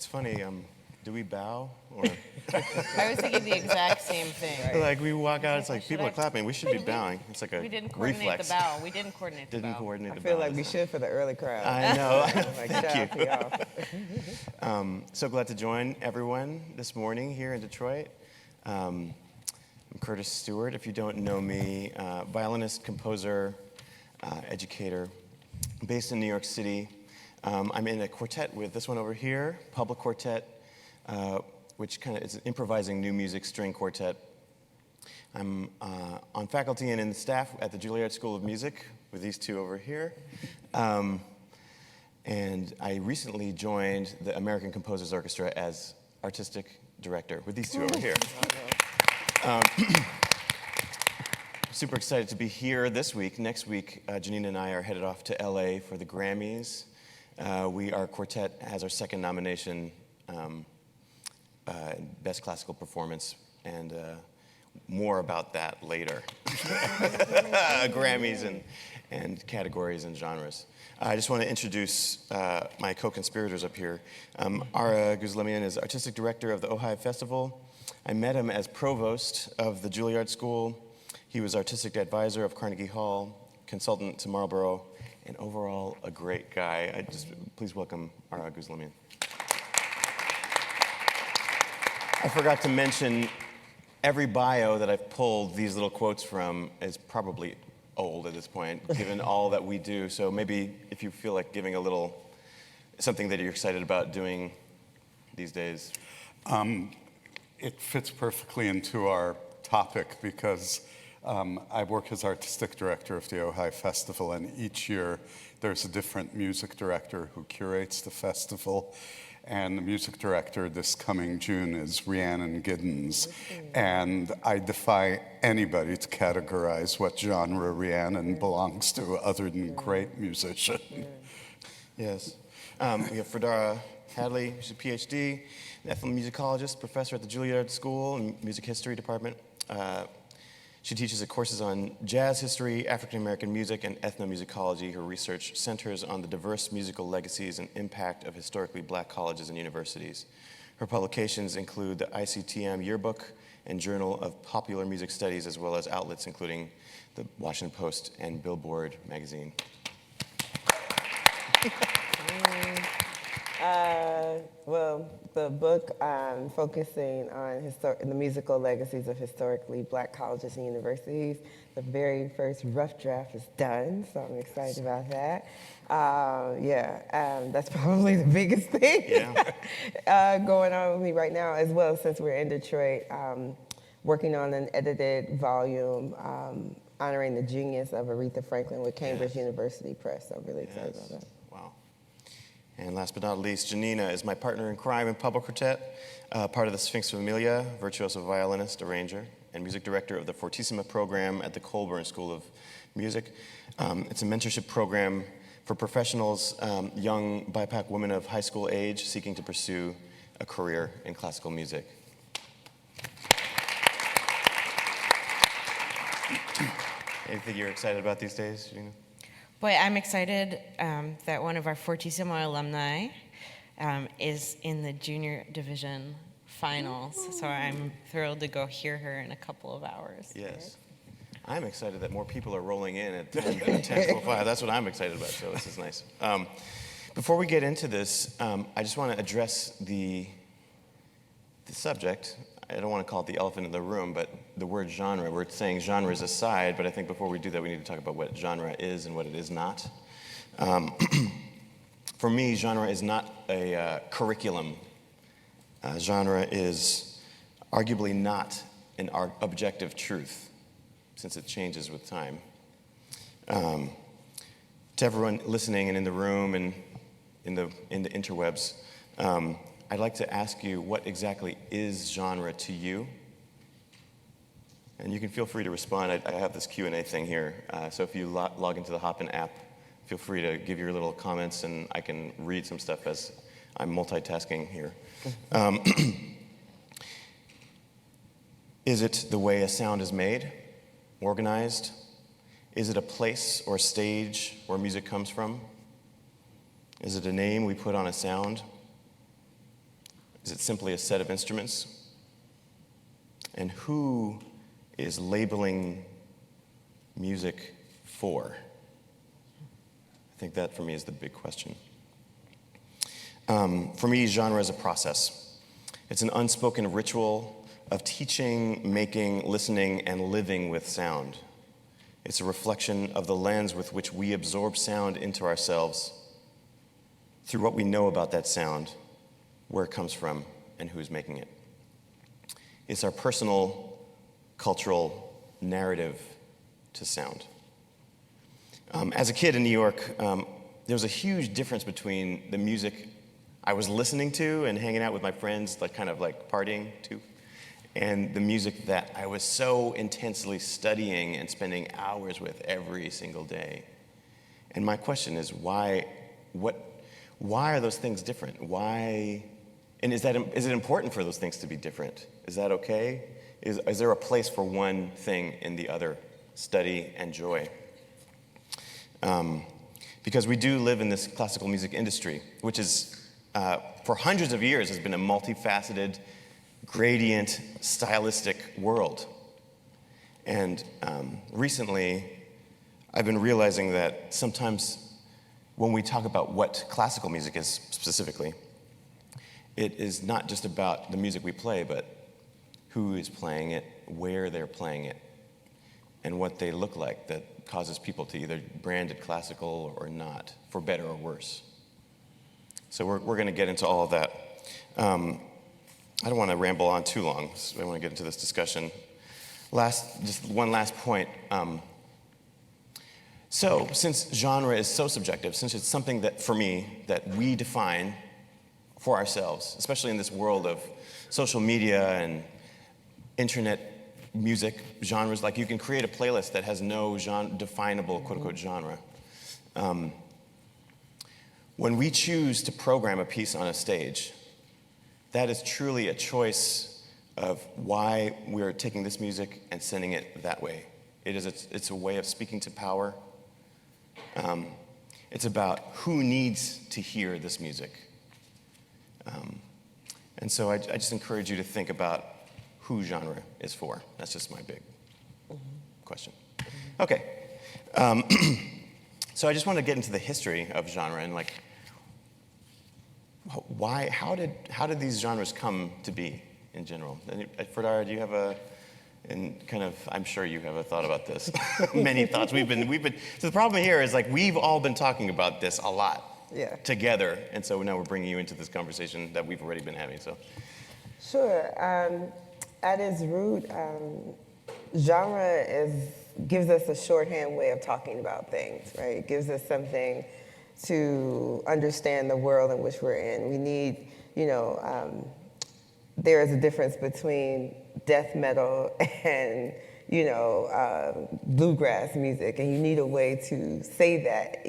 It's funny, do we bow? Or I was thinking the exact same thing. like we walk out, it's like people are clapping. We should be bowing. It's like a We didn't coordinate reflex. the bow. We didn't coordinate the Didn't bow. coordinate I the feel bow. like we should for the early crowd. I know. Like, Thank you. off. So glad to join everyone this morning here in Detroit. I'm Curtis Stewart. If you don't know me, violinist, composer, educator, based in New York City. I'm in a quartet with this one over here, PUBLIQuartet, which kind of is an improvising new music string quartet. I'm on faculty and in the staff at the Juilliard School of Music with these two over here. And I recently joined the American Composers Orchestra as artistic director with these two over here. Super excited to be here this week. Next week, Jannina and I are headed off to LA for the Grammys. Our quartet has our second nomination, Best Classical Performance, and more about that later. Grammys and categories and genres. I just want to introduce my co-conspirators up here. Guzelimian is artistic director of the Ojai Festival. I met him as provost of the Juilliard School. He was artistic advisor of Carnegie Hall, consultant to Marlborough, and overall a great guy. Please welcome Guzelimian. I forgot to mention, every bio that I've pulled these little quotes from is probably old at this point, given all that we do. So maybe if you feel like giving a little, something that you're excited about doing these days. It fits perfectly into our topic because I work as artistic director of the Ojai Festival, and each year there's a different music director who curates the festival. And the music director this coming June is Rhiannon Giddens. And I defy anybody to categorize what genre Rhiannon belongs to other than great musician. Yes. We have Fredara Hadley, she's a PhD, an ethnomusicologist, professor at the Juilliard School and Music History Department. She teaches courses on jazz history, African-American music, and ethnomusicology. Her research centers on the diverse musical legacies and impact of historically black colleges and universities. Her publications include the ICTM Yearbook and Journal of Popular Music Studies, as well as outlets including the Washington Post and Billboard magazine. Well, the book focusing on the musical legacies of historically black colleges and universities. The very first rough draft is done, so I'm excited about that. That's probably the biggest thing going on with me right now, as well, since we're in Detroit, working on an edited volume honoring the genius of Aretha Franklin with Cambridge University Press. So I'm really excited about that. Wow. And last but not least, Jannina is my partner in crime in PUBLIQuartet, part of the SphinxConnect, virtuoso violinist, arranger, and music director of the Fortissima program at the Colburn School of Music. It's a mentorship program for professionals, young BIPOC women of high school age seeking to pursue a career in classical music. Anything you're excited about these days, Jannina? Boy, I'm excited that one of our Fortissimo alumni is in the junior division finals. So I'm thrilled to go hear her in a couple of hours. Yes. I'm excited that more people are rolling in at 10:05. That's what I'm excited about, so this is nice. Before we get into this, I just want to address the subject. I don't want to call it the elephant in the room, but the word genre. We're saying genres aside, but I think before we do that, we need to talk about what genre is and what it is not. For me, genre is not a curriculum. Genre is arguably not an objective truth, since it changes with time. To everyone listening and in the room and in the interwebs, I'd like to ask you, what exactly is genre to you? And you can feel free to respond. I have this Q&A thing here. So if you log into the Hopin app, feel free to give your little comments, and I can read some stuff as I'm multitasking here. Is it the way a sound is made, organized? Is it a place or stage where music comes from? Is it a name we put on a sound? Is it simply a set of instruments? And who is labeling music for? I think that for me is the big question. For me, genre is a process. It's an unspoken ritual of teaching, making, listening, and living with sound. It's a reflection of the lens with which we absorb sound into ourselves through what we know about that sound, where it comes from, and who's making it. It's our personal, cultural narrative to sound. As a kid in New York, there was a huge difference between the music I was listening to and hanging out with my friends, like kind of like partying to, and the music that I was so intensely studying and spending hours with every single day. And my question is, why are those things different? Why, and is it important for those things to be different? Is that okay? Is there a place for one thing in the other, study and joy? Because we do live in this classical music industry, which is, for hundreds of years, has been a multifaceted, gradient, stylistic world. And recently, I've been realizing that sometimes when we talk about what classical music is specifically, it is not just about the music we play, but who is playing it, where they're playing it, and what they look like that causes people to either brand it classical or not, for better or worse. So we're going to get into all of that. I don't want to ramble on too long, so I want to get into this discussion. Just one last point. So since genre is so subjective, since it's something that, for me, that we define for ourselves, especially in this world of social media and internet music genres, like you can create a playlist that has no definable quote-unquote genre. When we choose to program a piece on a stage, that is truly a choice of why we're taking this music and sending it that way. It's a way of speaking to power. It's about who needs to hear this music. And so I just encourage you to think about who genre is for. That's just my big question. Okay. So I just want to get into the history of genre and like, how did these genres come to be in general? Fredara, do you have I'm sure you have a thought about this. Many thoughts. We've been. So the problem here is like we've all been talking about this a lot together, and so now we're bringing you into this conversation that we've already been having. So, sure. At its root, genre gives us a shorthand way of talking about things, right? It gives us something to understand the world in which we're in. We need, there is a difference between death metal and, bluegrass music, and you need a way to say that,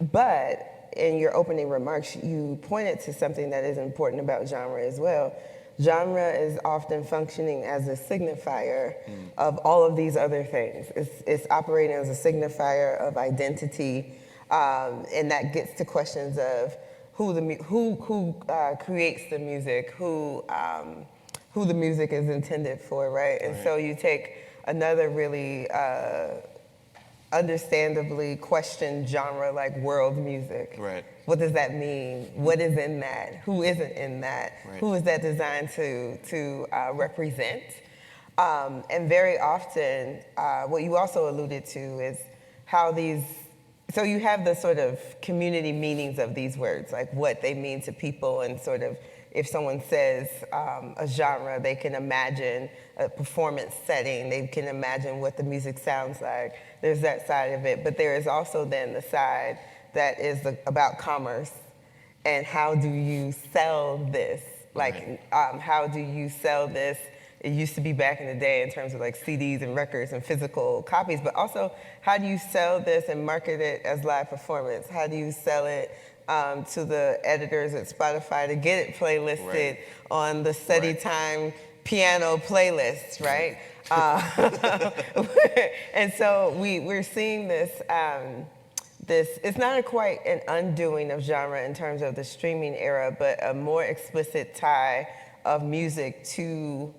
But in your opening remarks, you pointed to something that is important about genre as well. Genre is often functioning as a signifier of all of these other things. It's operating as a signifier of identity, and that gets to questions of who creates the music, who the music is intended for, right? And so you take another really understandably questioned genre like world music. Right. What does that mean? What is in that? Who isn't in that? Right. Who is that designed to represent? And very often, what you also alluded to is how so you have the sort of community meanings of these words, like what they mean to people, and sort of if someone says a genre, they can imagine a performance setting, they can imagine what the music sounds like. There's that side of it, but there is also then the side that is about commerce, and how do you sell this? Like, how do you sell this? It used to be back in the day in terms of like CDs and records and physical copies, but also how do you sell this and market it as live performance? How do you sell it to the editors at Spotify to get it playlisted on the study time piano playlist, right? And so we're seeing this it's not quite an undoing of genre in terms of the streaming era, but a more explicit tie of music to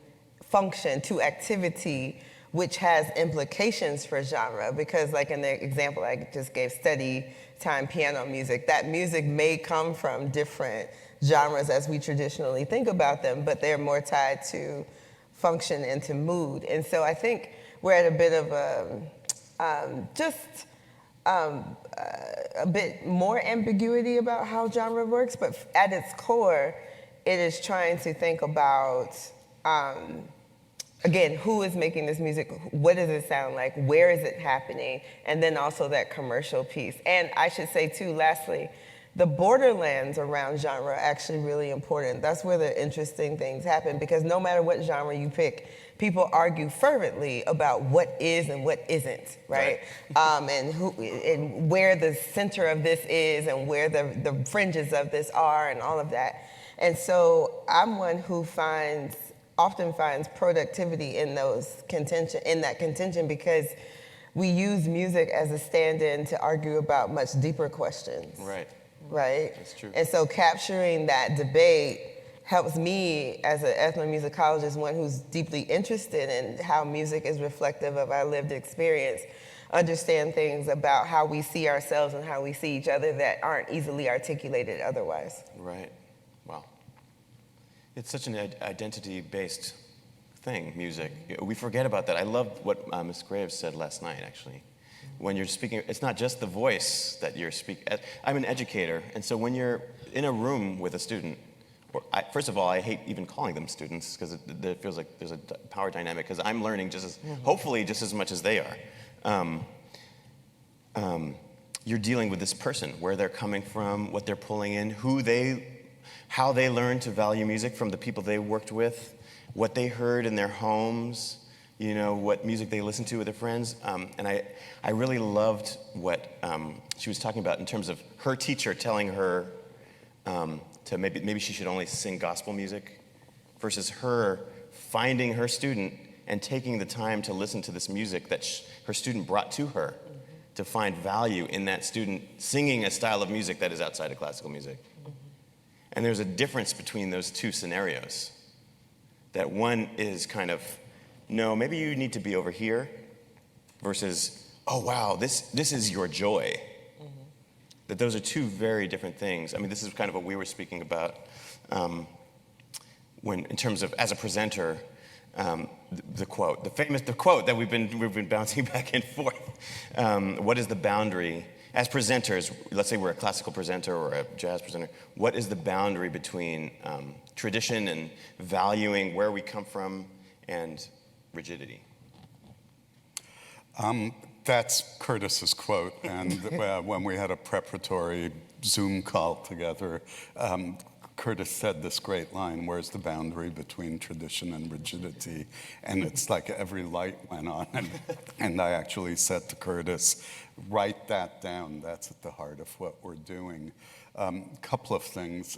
function, to activity, which has implications for genre. Because like in the example I just gave, study time piano music, that music may come from different genres as we traditionally think about them, but they're more tied to function and to mood. And so I think we're at a bit of a bit more ambiguity about how genre works, but at its core, it is trying to think about, again, who is making this music, what does it sound like, where is it happening, and then also that commercial piece. And I should say too, lastly, the borderlands around genre are actually really important. That's where the interesting things happen, because no matter what genre you pick, people argue fervently about what is and what isn't, right? And where the center of this is and where the fringes of this are and all of that. And so I'm one who often finds productivity in that contention, because we use music as a stand-in to argue about much deeper questions. Right? That's true. And so capturing that debate helps me as an ethnomusicologist, one who's deeply interested in how music is reflective of our lived experience, understand things about how we see ourselves and how we see each other that aren't easily articulated otherwise. Right. Wow. It's such an identity-based thing, music. We forget about that. I loved what Ms. Graves said last night, actually. When you're speaking, it's not just the voice that you're speaking. I'm an educator, and so when you're in a room with a student, first of all, I hate even calling them students, because it feels like there's a power dynamic, because I'm learning hopefully just as much as they are. You're dealing with this person, where they're coming from, what they're pulling in, how they learned to value music from the people they worked with, what they heard in their homes, what music they listened to with their friends. And I really loved what she was talking about in terms of her teacher telling her to maybe she should only sing gospel music, versus her finding her student and taking the time to listen to this music that her student brought to her, to find value in that student singing a style of music that is outside of classical music. And there's a difference between those two scenarios. That one is kind of, no, maybe you need to be over here, versus, oh wow, this is your joy. That those are two very different things. I mean, this is kind of what we were speaking about in terms of, as a presenter, the quote that we've been bouncing back and forth. What is the boundary? As presenters, let's say we're a classical presenter or a jazz presenter, what is the boundary between tradition and valuing where we come from and rigidity? That's Curtis's quote, and when we had a preparatory Zoom call together, Curtis said this great line, where's the boundary between tradition and rigidity? And it's like every light went on, and I actually said to Curtis, write that down, that's at the heart of what we're doing. Couple of things.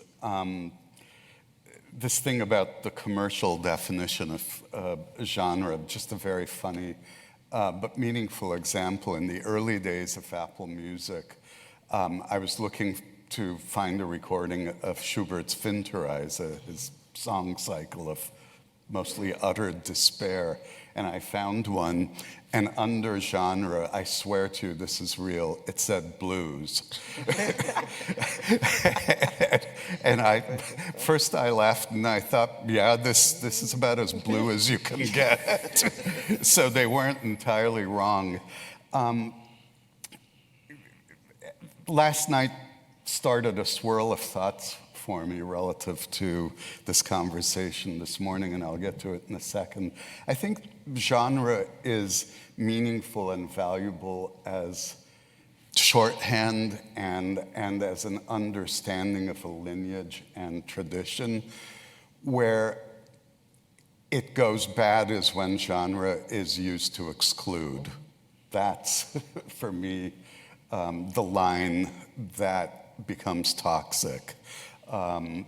This thing about the commercial definition of genre, just a very funny but meaningful example. In the early days of Apple Music, I was looking to find a recording of Schubert's Winterreise, his song cycle of mostly utter despair, and I found one, and under genre, I swear to you, this is real, it said blues. And first I laughed and I thought, yeah, this is about as blue as you can get. So they weren't entirely wrong. Last night started a swirl of thoughts for me relative to this conversation this morning, and I'll get to it in a second. I think genre is meaningful and valuable as shorthand and as an understanding of a lineage and tradition. Where it goes bad is when genre is used to exclude. That's, for me, the line that becomes toxic. And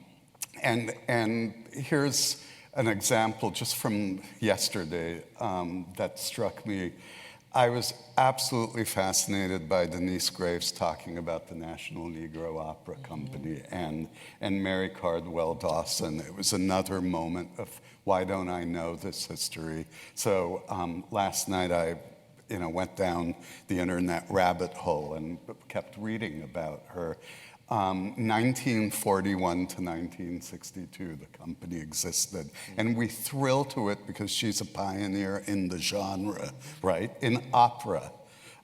here's an example just from yesterday that struck me. I was absolutely fascinated by Denise Graves talking about the National Negro Opera Company and Mary Cardwell Dawson. It was another moment of, why don't I know this history? So last night I went down the internet rabbit hole and kept reading about her. 1941 to 1962, the company existed. And we thrill to it because she's a pioneer in the genre, right? In opera.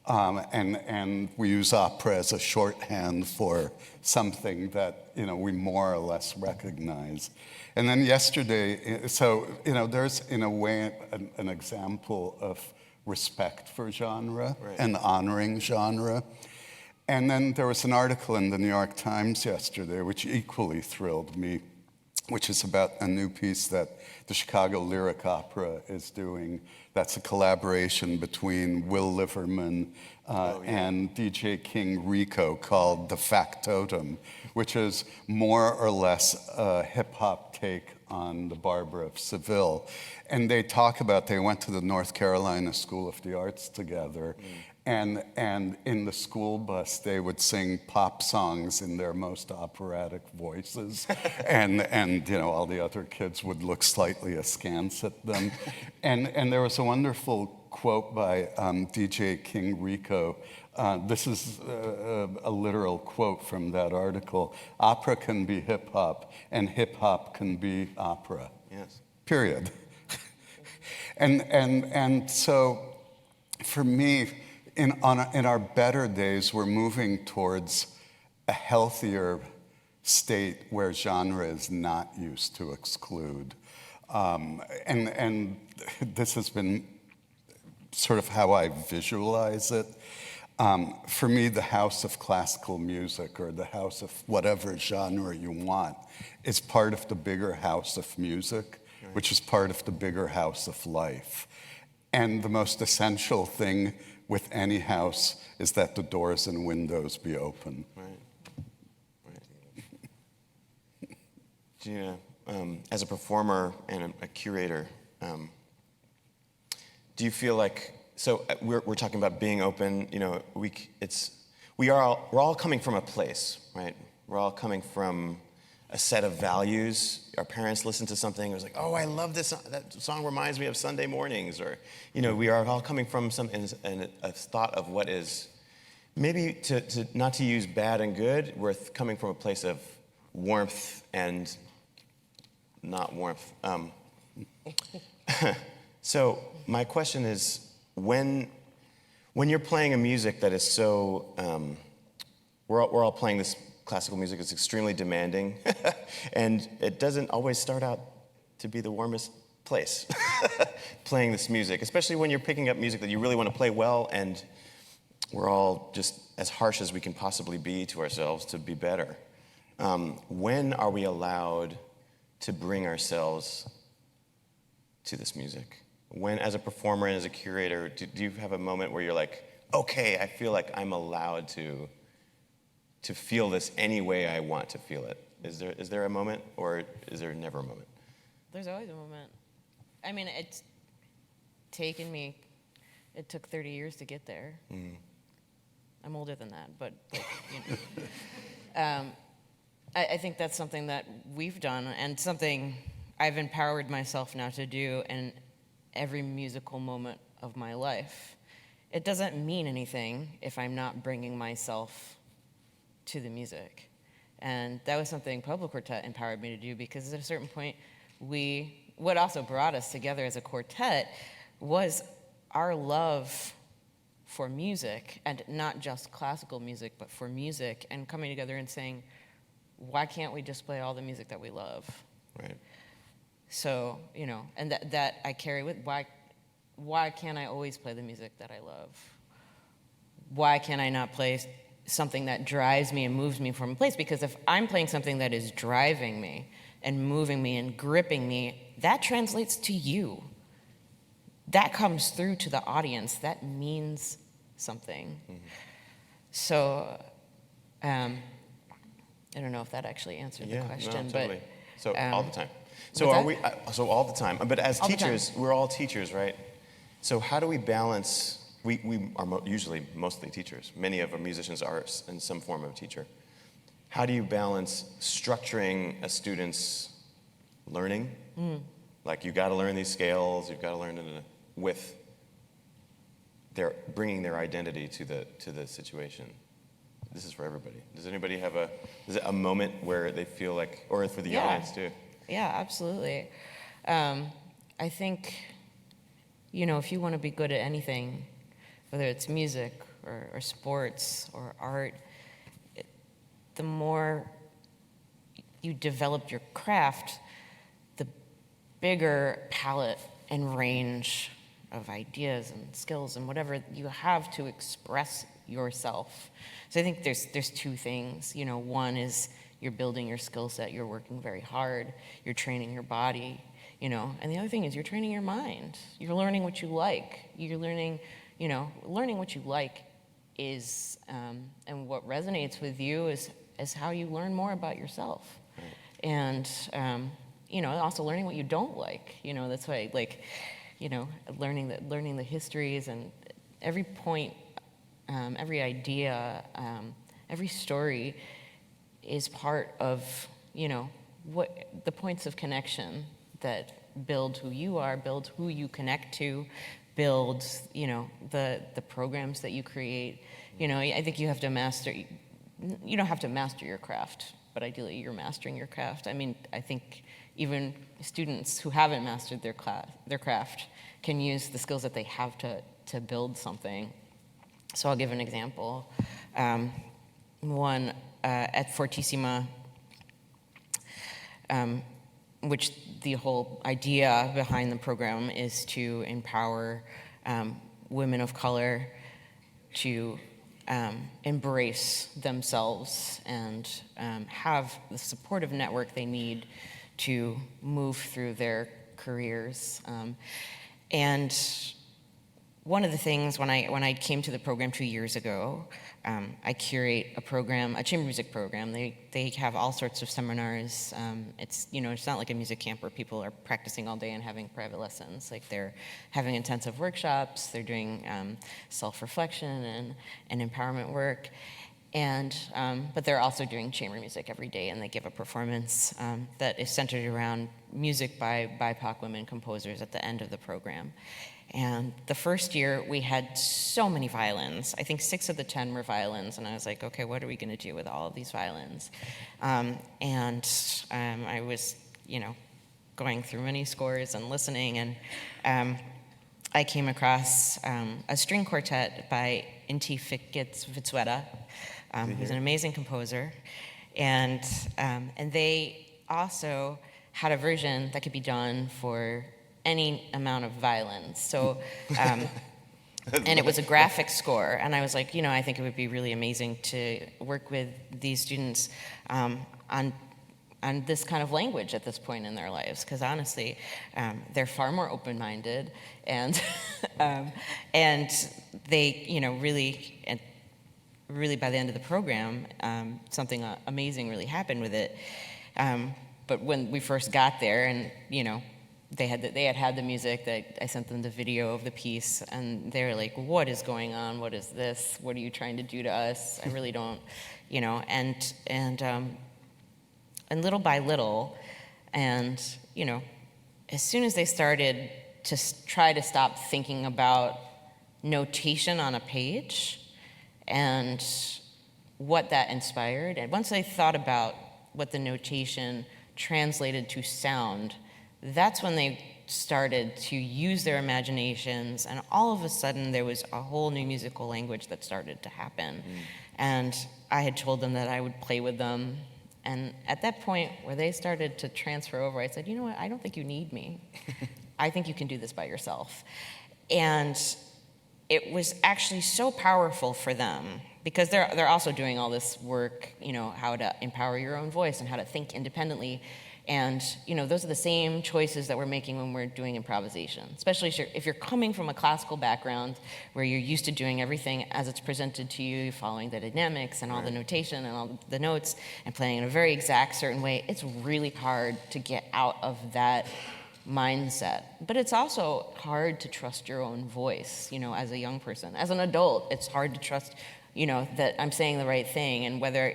And we use opera as a shorthand for something that, we more or less recognize. And then yesterday, so, there's in a way an example of respect for genre and honoring genre. And then there was an article in the New York Times yesterday, which equally thrilled me, which is about a new piece that the Chicago Lyric Opera is doing. That's a collaboration between Will Liverman and DJ King Rico called The Factotum, which is more or less a hip-hop take on the Barber of Seville. And they talk about, they went to the North Carolina School of the Arts together, and in the school bus, they would sing pop songs in their most operatic voices, and all the other kids would look slightly askance at them. And there was a wonderful quote by DJ King Rico. This is a literal quote from that article. Opera can be hip-hop, and hip-hop can be opera. Yes. Period. And so, for me, in our better days, we're moving towards a healthier state where genre is not used to exclude. And this has been sort of how I visualize it. For me, the house of classical music, or the house of whatever genre you want, is part of the bigger house of music, which is part of the bigger house of life. And the most essential thing with any house is that the doors and windows be open. Right. Jannina, as a performer and a curator, do you feel like, so we're talking about being open, we're all coming from a place, right? We're all coming from a set of values. Our parents listened to something, it was like, oh, I love this song. That song reminds me of Sunday mornings. Or, we are all coming from a thought of what is, maybe to not to use bad and good, we're coming from a place of warmth and not warmth. So my question is, when you're playing a music that is so, we're all playing this classical music, is extremely demanding, and it doesn't always start out to be the warmest place, playing this music, especially when you're picking up music that you really want to play well, and we're all just as harsh as we can possibly be to ourselves to be better. When are we allowed to bring ourselves to this music? When, as a performer and as a curator, do you have a moment where you're like, okay, I feel like I'm allowed to feel this any way I want to feel it? Is there a moment, or is there never a moment? There's always a moment. I mean, it's taken me, it took 30 years to get there. Mm. I'm older than that, but I think that's something that we've done, and something I've empowered myself now to do in every musical moment of my life. It doesn't mean anything if I'm not bringing myself to the music. And that was something PUBLIQuartet empowered me to do, because at a certain point, what also brought us together as a quartet was our love for music, and not just classical music, but for music, and coming together and saying, why can't we just play all the music that we love? Right. So, and that I carry with, why can't I always play the music that I love? Why can't I not play something that drives me and moves me from a place? Because if I'm playing something that is driving me and moving me and gripping me, that translates to you. That comes through to the audience. That means something. Mm-hmm. So, I don't know if that actually answered the question. No, totally. But so all the time. So are we? So all the time. But as teachers, we're all teachers, right? So how do we balance we are usually mostly teachers. Many of our musicians are in some form of teacher. How do you balance structuring a student's learning? Like, you got to learn these scales, you've got to learn it with their bringing their identity to the situation. This is for everybody. Does anybody have a moment where they feel like, or for the audience too? Yeah, absolutely. I think, if you want to be good at anything, whether it's music or sports or art, the more you develop your craft, the bigger palette and range of ideas and skills and whatever you have to express yourself. So I think there's two things. One is you're building your skill set, you're working very hard, you're training your body, and the other thing is you're training your mind. You're learning what you like. You're learning what you like is, and what resonates with you is how you learn more about yourself. And, also learning what you don't like. That's why, learning the histories and every point, every idea, every story is part of, what the points of connection that build who you are, build who you connect to, build, the programs that you create. I think you have to master, you don't have to master your craft, but ideally you're mastering your craft. I think even students who haven't mastered their craft can use the skills that they have to build something. So I'll give an example. One at Fortissima, which the whole idea behind the program is to empower women of color to embrace themselves and have the supportive network they need to move through their careers. And one of the things when I came to the program 2 years ago, I curate a chamber music program. They have all sorts of seminars. It's not like a music camp where people are practicing all day and having private lessons. Like, they're having intensive workshops. They're doing self-reflection and empowerment work. And but they're also doing chamber music every day, and they give a performance that is centered around music by BIPOC women composers at the end of the program. And the first year, we had so many violins. I think 6 of the 10 were violins, and I was like, okay, what are we going to do with all of these violins? I was, going through many scores and listening, and I came across a string quartet by Inti Fitzweta, who's an amazing composer, and they also had a version that could be done for any amount of violins. So, and it was a graphic score. And I was like, I think it would be really amazing to work with these students on this kind of language at this point in their lives. Because honestly, they're far more open-minded, and and they, really by the end of the program, something amazing really happened with it. But when we first got there, and they had the music, that I sent them the video of the piece, and they were like, what is going on? What is this? What are you trying to do to us? I really don't, and little by little, and, as soon as they started to try to stop thinking about notation on a page and what that inspired, and once they thought about what the notation translated to sound, that's when they started to use their imaginations, and all of a sudden there was a whole new musical language that started to happen. And I had told them that I would play with them, and at that point where they started to transfer over, I said, you know what, I don't think you need me. I think you can do this by yourself. And it was actually so powerful for them, because they're also doing all this work, how to empower your own voice and how to think independently. And, those are the same choices that we're making when we're doing improvisation, especially if you're coming from a classical background where you're used to doing everything as it's presented to you, following the dynamics and all the notation and all the notes and playing in a very exact certain way. It's really hard to get out of that mindset. But it's also hard to trust your own voice, as a young person. As an adult, it's hard to trust, that I'm saying the right thing, and whether,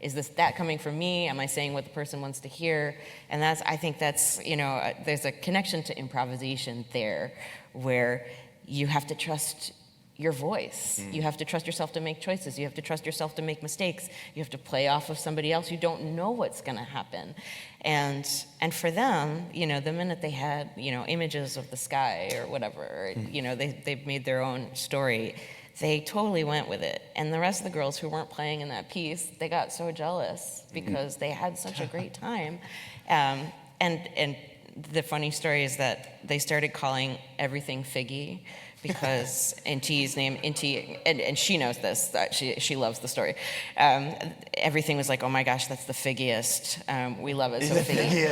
is that coming from me? Am I saying what the person wants to hear? And I think that's, there's a connection to improvisation there, where you have to trust your voice. You have to trust yourself to make choices. You have to trust yourself to make mistakes. You have to play off of somebody else. You don't know what's going to happen. And for them, the minute they had, images of the sky or whatever, or, they've made their own story, they totally went with it. And the rest of the girls who weren't playing in that piece, they got so jealous because they had such a great time. And the funny story is that they started calling everything Figgy, because Inti's name, Inti, and she knows this, that she loves the story. Everything was like, oh my gosh, that's the figgiest. We love it, so Figgy.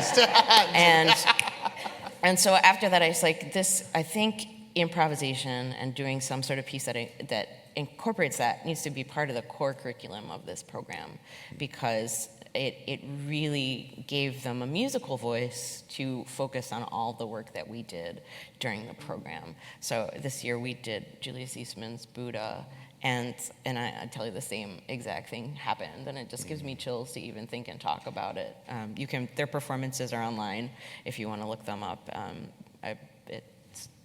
And so after that, I was like, I think improvisation and doing some sort of piece that incorporates that needs to be part of the core curriculum of this program, because it really gave them a musical voice to focus on all the work that we did during the program. So this year we did Julius Eastman's Buddha, and I tell you, the same exact thing happened, and it just gives me chills to even think and talk about it. Their performances are online if you want to look them up.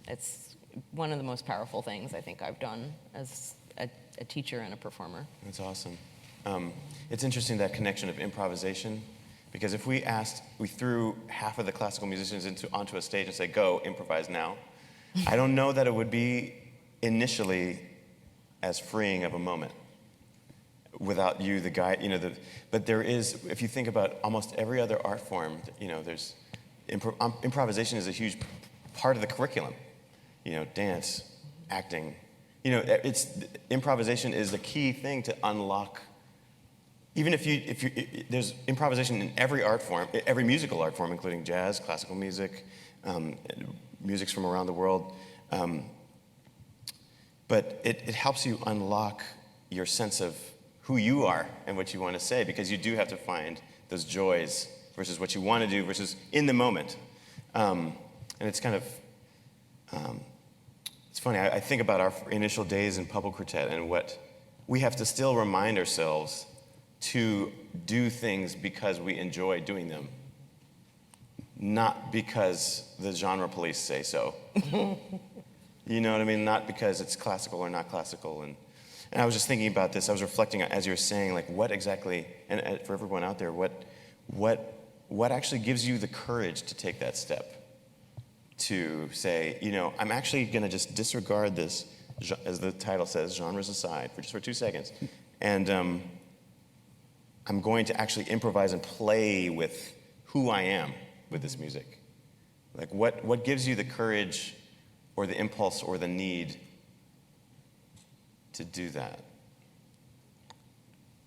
It's one of the most powerful things I think I've done as a teacher and a performer. That's awesome. It's interesting, that connection of improvisation, because if we threw half of the classical musicians onto a stage and say, go, improvise now, I don't know that it would be initially as freeing of a moment without you, the guy, but there is, if you think about almost every other art form, there's, improvisation is a huge part of the curriculum, dance, acting, improvisation is the key thing to unlock. Even if there's improvisation in every art form, every musical art form, including jazz, classical music, musics from around the world. But it helps you unlock your sense of who you are and what you want to say, because you do have to find those joys versus what you want to do versus in the moment. And it's kind of, it's funny, I think about our initial days in PUBLIQuartet and what we have to still remind ourselves to do things because we enjoy doing them, not because the genre police say so. You know what I mean? Not because it's classical or not classical. And I was just thinking about this. I was reflecting as you were saying, like, what exactly, and for everyone out there, what actually gives you the courage to take that step? To say, I'm actually going to just disregard this, as the title says, genres aside, for 2 seconds. And I'm going to actually improvise and play with who I am with this music. Like, what gives you the courage or the impulse or the need to do that?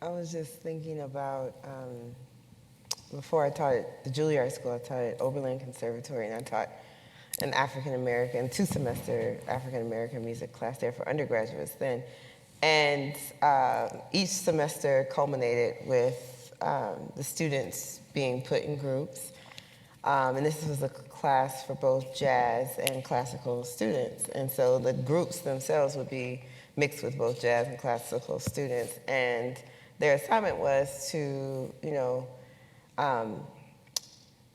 I was just thinking about, before I taught at the Juilliard School, I taught at Oberlin Conservatory, and I taught an African-American, 2-semester African-American music class there for undergraduates then. And each semester culminated with the students being put in groups. And this was a class for both jazz and classical students. And so the groups themselves would be mixed with both jazz and classical students. And their assignment was to,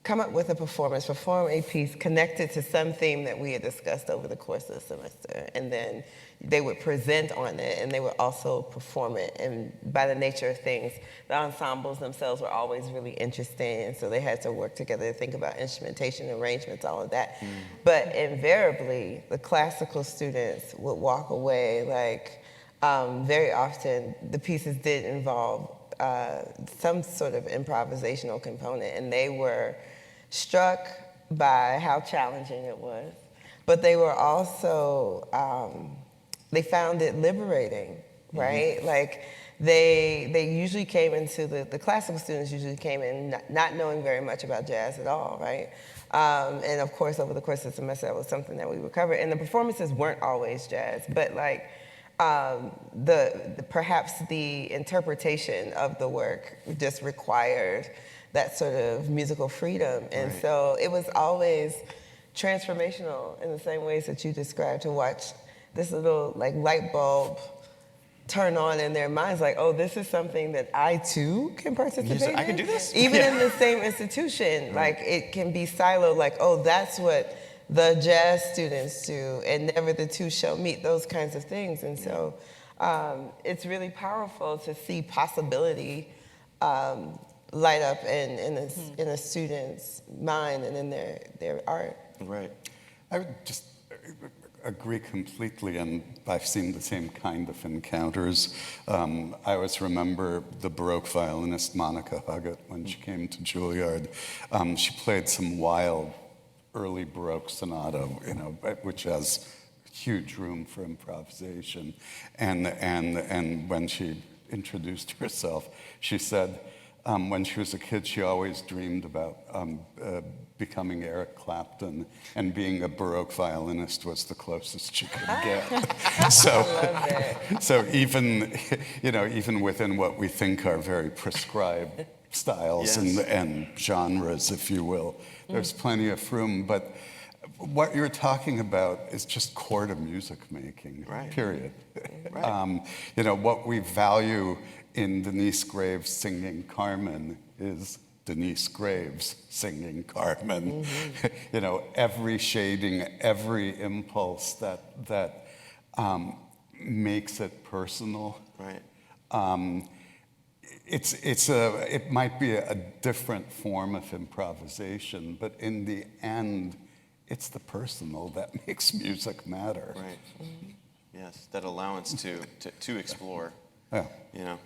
come up with a performance, perform a piece connected to some theme that we had discussed over the course of the semester. And then they would present on it, and they would also perform it. And by the nature of things, the ensembles themselves were always really interesting, and so they had to work together to think about instrumentation, arrangements, all of that. But invariably, the classical students would walk away like, very often, the pieces did involve some sort of improvisational component, and they were struck by how challenging it was. But they were also, they found it liberating, right? Like, they usually came into, the classical students usually came in not knowing very much about jazz at all, right? And of course, over the course of the semester, that was something that we would cover. And the performances weren't always jazz, but like, perhaps the interpretation of the work just required that sort of musical freedom. And so it was always transformational in the same ways that you described, to watch this little like light bulb turn on in their minds, like, oh, this is something that I too can participate in. I can do this? Even in the same institution, like it can be siloed, like, oh, that's what the jazz students do, and never the two shall meet, those kinds of things. And so it's really powerful to see possibility light up in a student's mind and in their art. Right. I would just agree completely, and I've seen the same kind of encounters. I always remember the Baroque violinist Monica Huggett when she came to Juilliard. She played some wild early Baroque sonata, which has huge room for improvisation. And when she introduced herself, she said, when she was a kid, she always dreamed about becoming Eric Clapton, and being a Baroque violinist was the closest she could get. So even within what we think are very prescribed styles and genres, if you will, there's plenty of room. But what you're talking about is just core to music making, period. Right. What we value in Denise Graves singing Carmen is Denise Graves singing Carmen. Every shading, every impulse that makes it personal. Right. It might be a different form of improvisation, but in the end, it's the personal that makes music matter. Right. Yes, that allowance to explore. Yeah.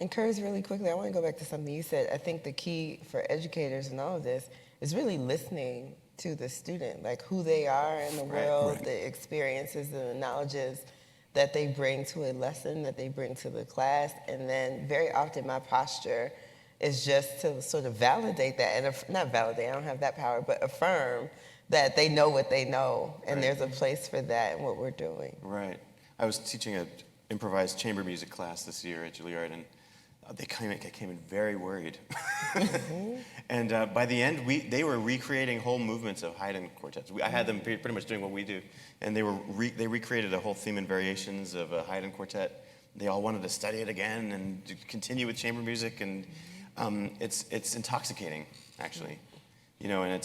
And Curtis, really quickly, I want to go back to something you said. I think the key for educators in all of this is really listening to the student, like who they are in the world, the experiences and the knowledges that they bring to a lesson, that they bring to the class. And then very often my posture is just to sort of validate that, and not validate, I don't have that power, but affirm that they know what they know, and there's a place for that in what we're doing. Right. I was teaching an improvised chamber music class this year at Juilliard, and they came in very worried. And by the end, they were recreating whole movements of Haydn quartets. I had them pretty much doing what we do, and they recreated a whole theme and variations of a Haydn quartet. They all wanted to study it again and to continue with chamber music, and it's intoxicating, actually. And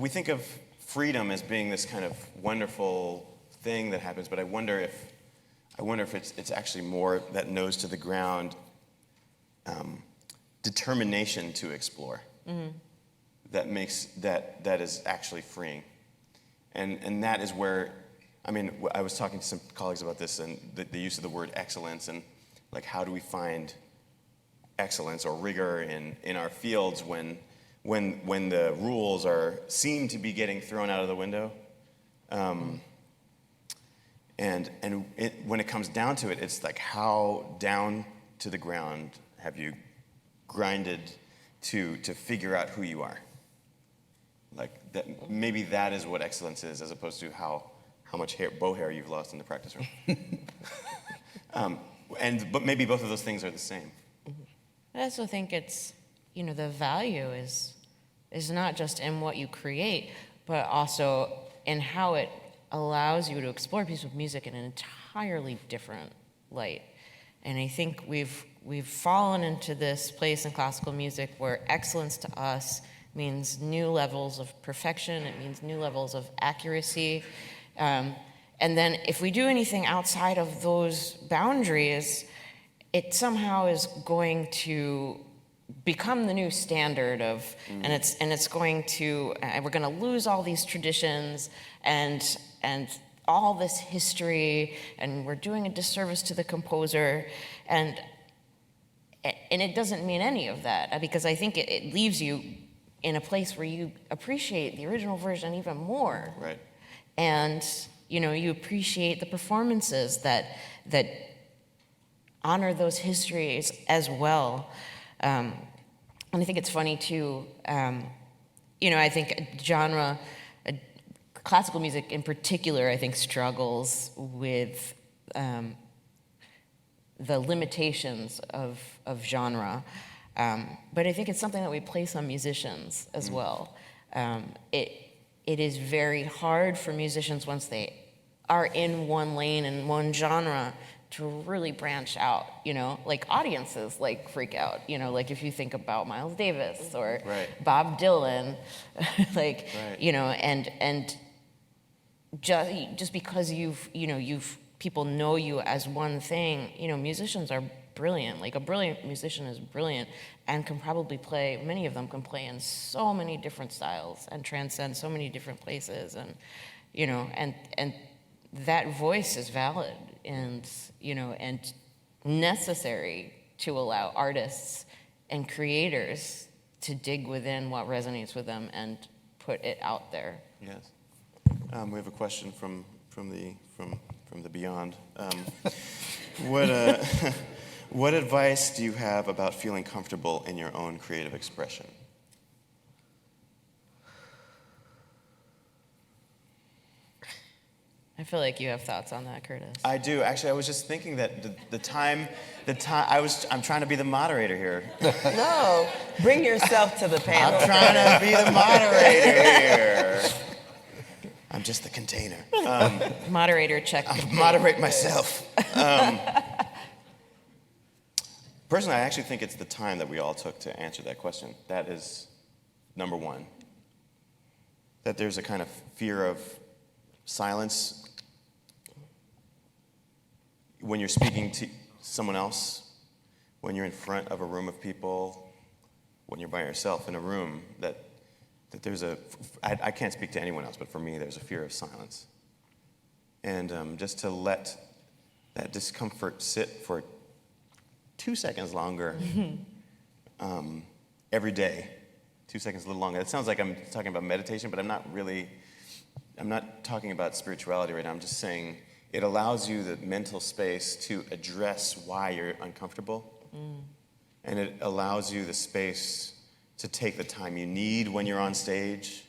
we think of freedom as being this kind of wonderful thing that happens, but I wonder if it's actually more that nose to the ground determination to explore that makes that is actually freeing, and that is where I was talking to some colleagues about this and the use of the word excellence, and like how do we find excellence or rigor in our fields when the rules seem to be getting thrown out of the window. And when it comes down to it, it's like how down to the ground have you grinded to figure out who you are? Like that, maybe that is what excellence is, as opposed to how much bow hair you've lost in the practice room. But maybe both of those things are the same. I also think it's, the value is not just in what you create, but also in how it allows you to explore a piece of music in an entirely different light. And I think we've fallen into this place in classical music where excellence to us means new levels of perfection, it means new levels of accuracy. And then if we do anything outside of those boundaries, it somehow is going to become the new standard of, and it's going to, we're going to lose all these traditions and all this history, and we're doing a disservice to the composer, and it doesn't mean any of that, because I think it leaves you in a place where you appreciate the original version even more. Right. And you appreciate the performances that honor those histories as well. And I think it's funny too, I think genre, classical music in particular, I think struggles with the limitations of genre. But I think it's something that we place on musicians as well. It is very hard for musicians once they are in one lane and one genre to really branch out, like audiences like freak out, like if you think about Miles Davis or Bob Dylan, like, and just because people know you as one thing, musicians are brilliant. Like a brilliant musician is brilliant and can probably play, many of them can play in so many different styles and transcend so many different places, and, and that voice is valid and, and necessary to allow artists and creators to dig within what resonates with them and put it out there. Yes. We have a question from the beyond. What advice do you have about feeling comfortable in your own creative expression? I feel like you have thoughts on that, Curtis. I do. Actually, I was just thinking that I'm trying to be the moderator here. No, bring yourself to the panel. I'm trying to be the moderator here. I'm just the container. Moderator check. I moderate myself. Personally, I actually think it's the time that we all took to answer that question. That is number one. That there's a kind of fear of silence when you're speaking to someone else, when you're in front of a room of people, when you're by yourself in a room, that there's I can't speak to anyone else, but for me, there's a fear of silence. And just to let that discomfort sit for 2 seconds longer every day, 2 seconds a little longer. It sounds like I'm talking about meditation, but I'm not talking about spirituality right now. I'm just saying it allows you the mental space to address why you're uncomfortable. And it allows you the space to take the time you need when you're on stage.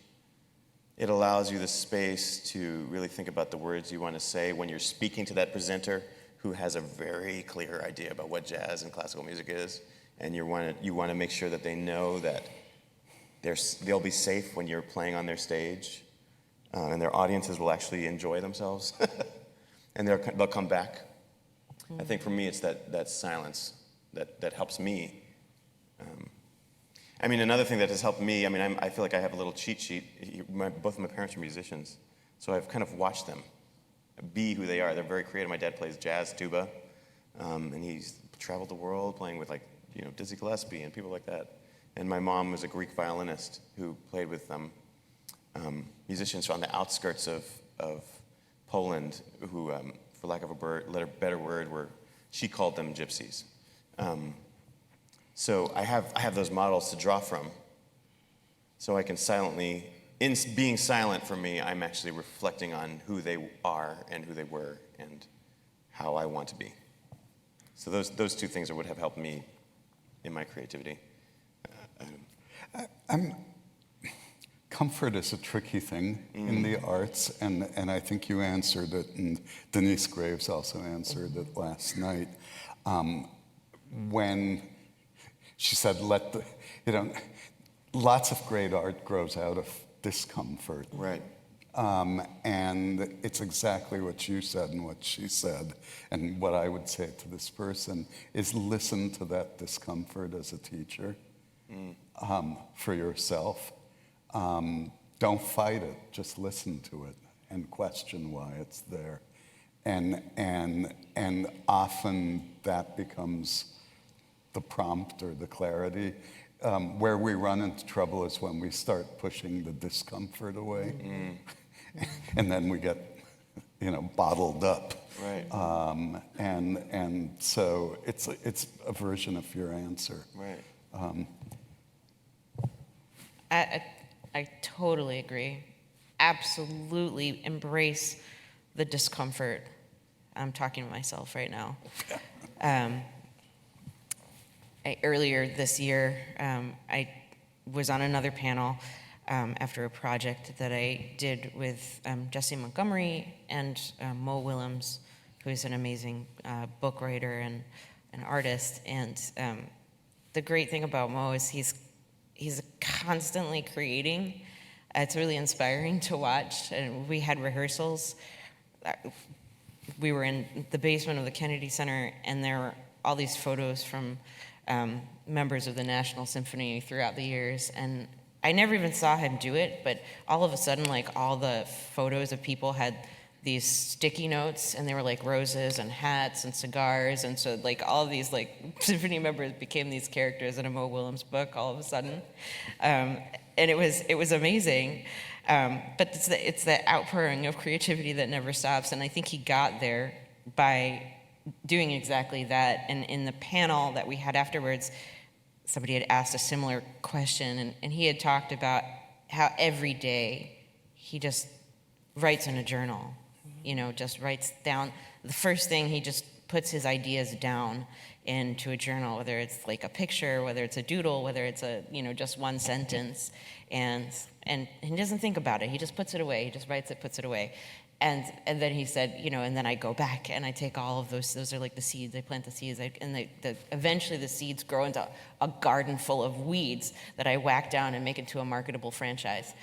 It allows you the space to really think about the words you want to say when you're speaking to that presenter who has a very clear idea about what jazz and classical music is. And you want to make sure that they know that they'll be safe when you're playing on their stage. And their audiences will actually enjoy themselves. And they'll come back. I think for me, it's that silence that helps me. Another thing that has helped me, I feel like I have a little cheat sheet. Both of my parents are musicians, so I've kind of watched them be who they are. They're very creative. My dad plays jazz tuba, and he's traveled the world playing with Dizzy Gillespie and people like that. And my mom was a Greek violinist who played with musicians on the outskirts of Poland who, for lack of a better word, she called them gypsies. So I have those models to draw from. So I can silently, in being silent for me, I'm actually reflecting on who they are and who they were and how I want to be. So those two things are what have helped me in my creativity. Comfort is a tricky thing in the arts, and I think you answered it, and Denise Graves also answered it last night. When she said, lots of great art grows out of discomfort. Right. And it's exactly what you said and what she said. And what I would say to this person is listen to that discomfort as a teacher for yourself. Don't fight it, just listen to it and question why it's there. And often that becomes the prompt or the clarity. Where we run into trouble is when we start pushing the discomfort away. And then we get, bottled up. Right. And so it's a version of your answer. Right. I totally agree. Absolutely embrace the discomfort. I'm talking to myself right now. Earlier this year, I was on another panel after a project that I did with Jesse Montgomery and Mo Willems, who is an amazing book writer and an artist. And the great thing about Mo is he's constantly creating It's really inspiring to watch. And we had rehearsals. We were in the basement of the Kennedy Center, and there were all these photos from members of the National Symphony throughout the years. And I never even saw him do it, but all of a sudden, like, all the photos of people had these sticky notes, and they were like roses and hats and cigars, and so like all of these like symphony members became these characters in a Mo Willems book all of a sudden, and it was amazing. But it's the outpouring of creativity that never stops, and I think he got there by doing exactly that. And in the panel that we had afterwards, somebody had asked a similar question, and he had talked about how every day he just writes in a journal. Just writes down the first thing. He just puts his ideas down into a journal, whether it's like a picture, whether it's a doodle, whether it's a, just one sentence. And he doesn't think about it. He just puts it away. He just writes it, puts it away. And then he said, and then I go back and I take all of those are like the seeds. I plant the seeds, and eventually the seeds grow into a garden full of weeds that I whack down and make into a marketable franchise.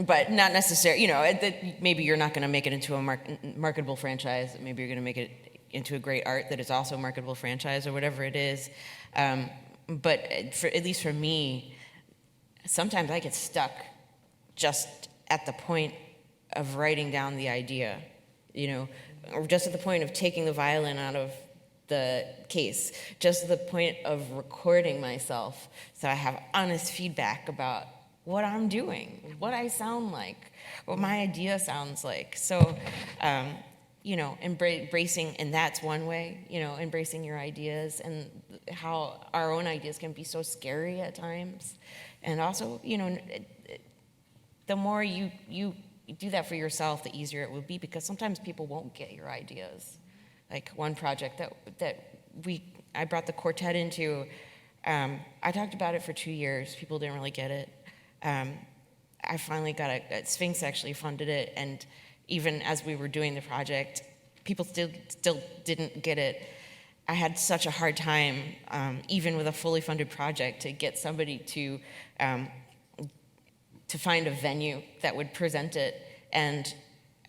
But not necessarily, maybe you're not going to make it into a marketable franchise. Maybe you're going to make it into a great art that is also a marketable franchise or whatever it is. But at least for me, sometimes I get stuck just at the point of writing down the idea, or just at the point of taking the violin out of the case, just at the point of recording myself so I have honest feedback about what I'm doing, what I sound like, what my idea sounds like. So, embracing, and that's one way, embracing your ideas, and how our own ideas can be so scary at times. And also, the more you do that for yourself, the easier it will be, because sometimes people won't get your ideas. Like one project that I brought the quartet into, I talked about it for 2 years. People didn't really get it. I finally got Sphinx actually funded it, and even as we were doing the project, people still didn't get it. I had such a hard time, even with a fully funded project, to get somebody to find a venue that would present it. And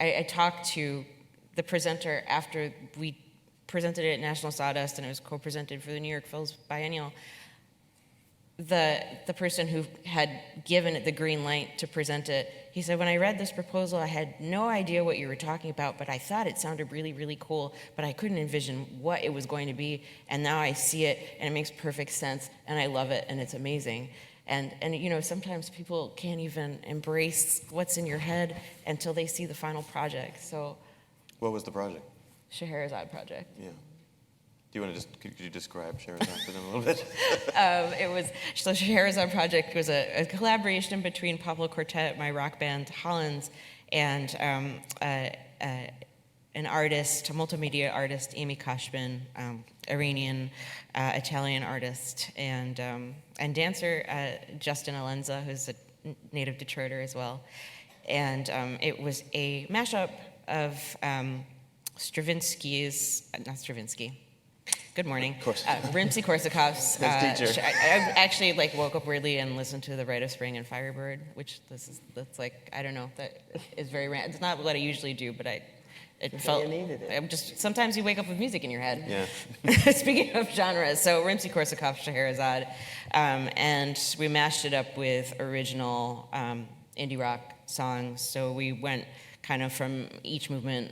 I talked to the presenter after we presented it at National Sawdust, and it was co-presented for the New York Phil's Biennial. The person who had given it the green light to present it, he said, when I read this proposal, I had no idea what you were talking about, but I thought it sounded really, really cool, but I couldn't envision what it was going to be, and now I see it, and it makes perfect sense, and I love it, and it's amazing. And sometimes people can't even embrace what's in your head until they see the final project. So, What was the project? Scheherazade project. Yeah. Do you want to could you describe Scheherazade for them a little bit? So Scheherazade project was a collaboration between PUBLIQuartet, my rock band Hollins, and an artist, a multimedia artist, Amy Koshbin, Iranian, Italian artist, and dancer Justin Alenza, who's a native Detroiter as well. And it was a mashup of Good morning. Rimsky-Korsakov's. Nice teacher. I actually woke up weirdly and listened to The Rite of Spring and Firebird, which that's I don't know, that is very random. It's not what I usually do, but it felt. You needed it. Sometimes you wake up with music in your head. Yeah. Speaking of genres, so Rimsky-Korsakov, Scheherazade, and we mashed it up with original indie rock songs. So we went kind of from each movement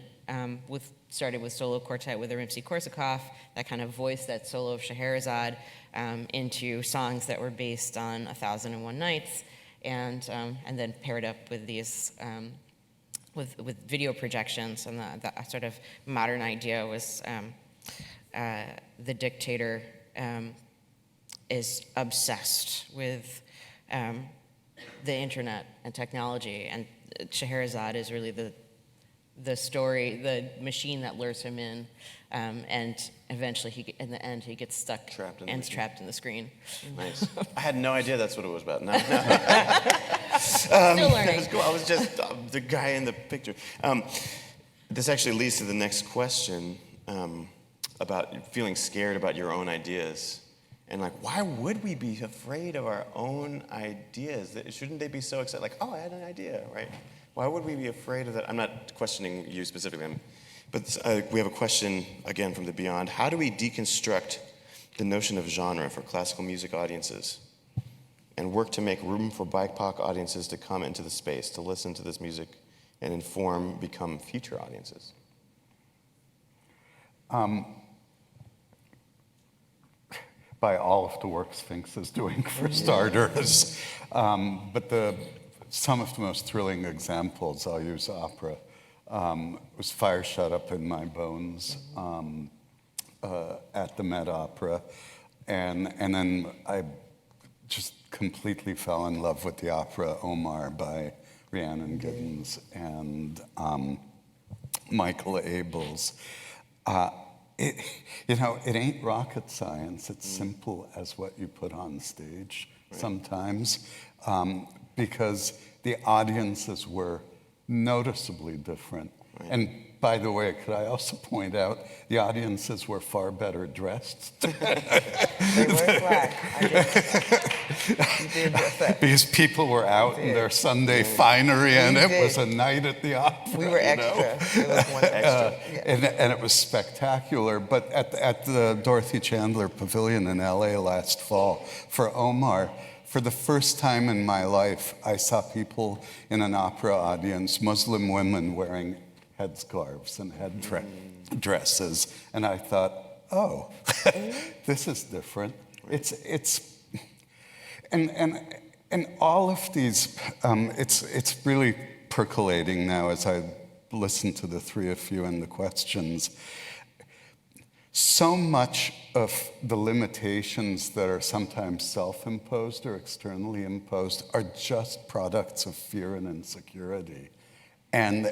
started with solo quartet with a Rimsky-Korsakov, that kind of voiced that solo of Scheherazade, into songs that were based on 1001 Nights, and then paired up with these with video projections. And the sort of modern idea was the dictator is obsessed with the internet and technology, and Scheherazade is really the story, the machine that lures him in, and eventually in the end he gets trapped in the screen. Nice. I had no idea that's what it was about. No. Still learning. That was cool. I was just the guy in the picture. This actually leads to the next question about feeling scared about your own ideas. And like, why would we be afraid of our own ideas? Shouldn't they be so excited? Like, oh, I had an idea, right? Why would we be afraid of that? I'm not questioning you specifically, but we have a question, again, from the beyond. How do we deconstruct the notion of genre for classical music audiences and work to make room for BIPOC audiences to come into the space, to listen to this music and become future audiences? By all of the work Sphinx is doing, for starters. But some of the most thrilling examples, I'll use opera, was Fire Shut Up in My Bones at the Met Opera. And then I just completely fell in love with the opera Omar by Rhiannon Giddens and Michael Abels. It ain't rocket science. It's simple as what you put on stage sometimes, because the audiences were noticeably different. Right. And by the way, could I also point out the audiences were far better dressed? They were black. You did just that. Because people were out in their Sunday finery, and it was a night at the opera. We were extra. It was one extra. And it was spectacular. But at the Dorothy Chandler Pavilion in LA last fall for Omar, for the first time in my life, I saw people in an opera audience, Muslim women wearing headscarves and dresses, and I thought, oh, this is different. And all of these, it's really percolating now as I listen to the three of you and the questions. So much of the limitations that are sometimes self-imposed or externally imposed are just products of fear and insecurity. And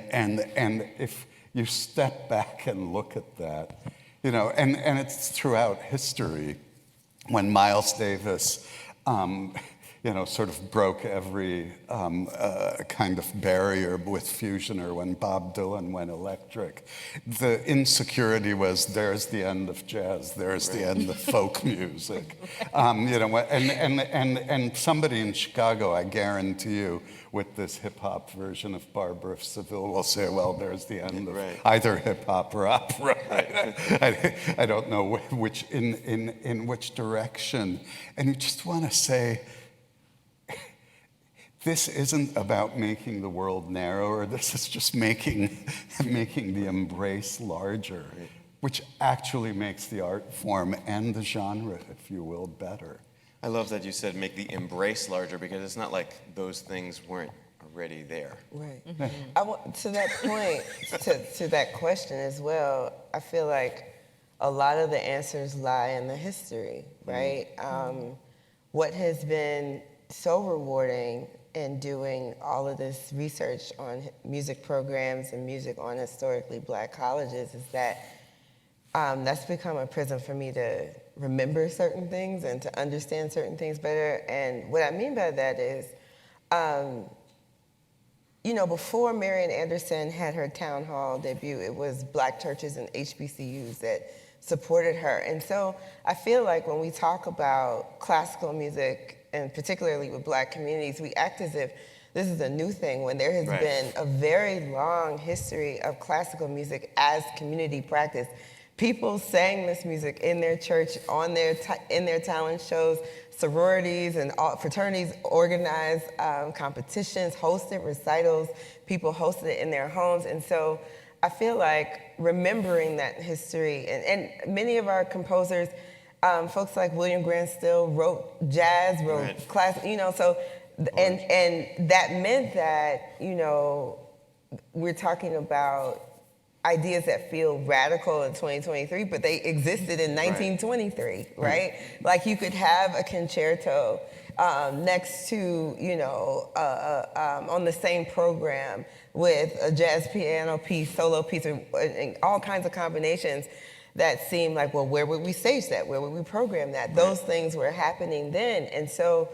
if you step back and look at that, and it's throughout history, when Miles Davis, sort of broke every kind of barrier with fusion, or when Bob Dylan went electric, the insecurity was, there's the end of jazz, there's the end of folk music. And somebody in Chicago, I guarantee you, with this hip-hop version of Barbara of Seville will say, well, there's the end of either hip-hop or opera. I don't know which in which direction. And you just want to say, this isn't about making the world narrower. This is just making the embrace larger, which actually makes the art form and the genre, if you will, better. I love that you said make the embrace larger, because it's not like those things weren't already there. Right. Mm-hmm. To that point, to that question as well, I feel like a lot of the answers lie in the history, right? Mm-hmm. What has been so rewarding in doing all of this research on music programs and music on historically Black colleges is that that's become a prism for me to remember certain things and to understand certain things better. And what I mean by that is, before Marian Anderson had her town hall debut, it was Black churches and HBCUs that supported her. And so I feel like when we talk about classical music, and particularly with Black communities, we act as if this is a new thing when there has been a very long history of classical music as community practice. People sang this music in their church, in their talent shows. Sororities and fraternities organized competitions, hosted recitals. People hosted it in their homes. And so I feel like remembering that history, and many of our composers, folks like William Grant Still wrote jazz, wrote class, so, and that meant that, we're talking about ideas that feel radical in 2023, but they existed in 1923, right? Like you could have a concerto next to, on the same program with a jazz piano piece, solo piece, and all kinds of combinations that seem like, well, where would we stage that? Where would we program that? Those things were happening then. And so,